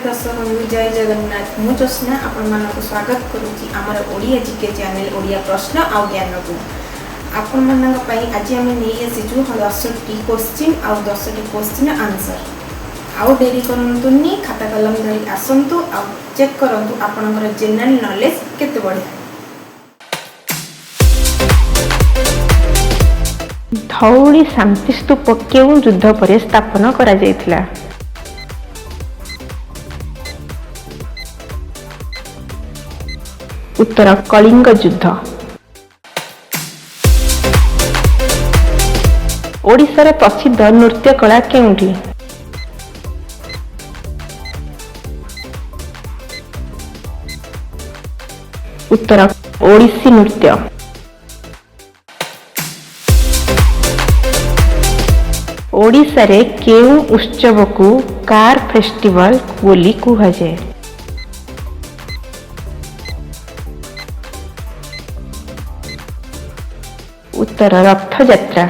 दर्शक बंधु जय जगन्नाथ मु जोस्ना आपण मानक स्वागत करुच्ची आमर ओडिया जीके चैनल ओडिया प्रश्न आ ज्ञान को आपण मानक पई आज हम नहीं आसीजु 10टी क्वेश्चन आ 10टी क्वेश्चन आंसर आउ डेरी करंतुनी खाता कलम धरी आसंतु आ चेक करंतु आपनकर जनरल नॉलेज केते बढ़िया। धौली शांति स्तूप केउ युद्ध पर स्थापन करा जायथिला? उत्तर कलिंग युद्ध। ओडिशार प्रसिद्ध नृत्य कला केउठी? उत्तर ओडिसी नृत्य। ओडिशा रे केउ उत्सव को कार फेस्टिवल बोली कुहा जाए? उत्तर रथ यात्रा।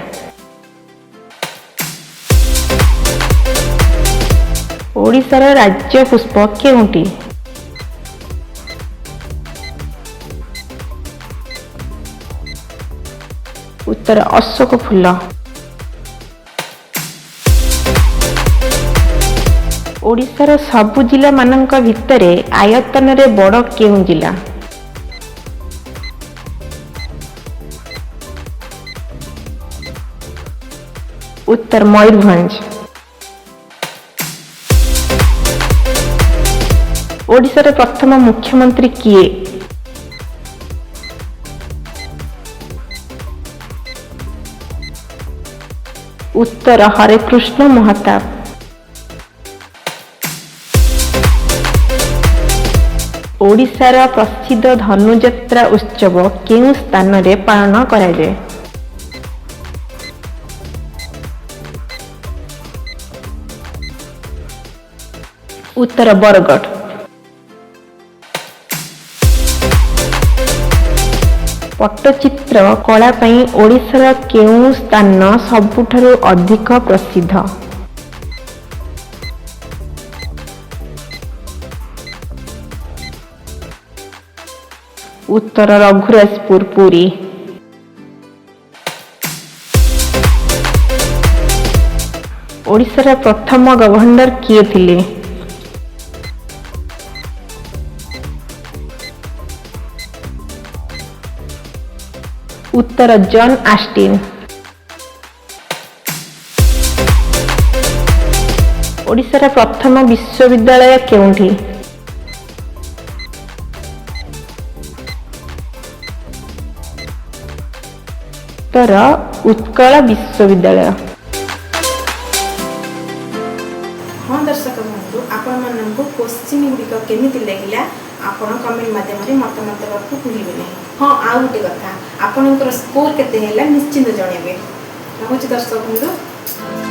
ओडिशार राज्य पुष्प केउठी? उत्तर अशोक फूल। ओडिशार सबु जिला मानक भितरे आयतन रे बड़ केउ जिला? उत्तर मयूरभंज। ओडिशार प्रथम मुख्यमंत्री किए? उत्तर हरेकृष्ण महताब। ओडिशार प्रसिद्ध धनुଯାତ୍ରା उत्सव केउ स्थान रे पालन करा जाए? उत्तर बरगढ़। पट्टचित्र कला पई ओडिशार केउ स्थान सबुठारु अधिक प्रसिद्ध? उत्तर रघुराजपुर पुरी। ओडिशार प्रथम गवर्नर किए थिले? उत्तर जॉन ऑस्टिन। ओडिशार प्रथम विश्वविद्यालय केउठी? उत्तर उत्कल विश्वविद्यालय। हाँ दर्शक बंधु आपण मानक क्वेश्चन गुड़िक केमिति लगिला आपण कमेंट माध्यम मतामत देवाक भूलिबे नहीं। हाँ आ गोटे कथा आपणकर स्कोर केते हैला निश्चिंत जणेबे। रहुछि दर्शक बंधु।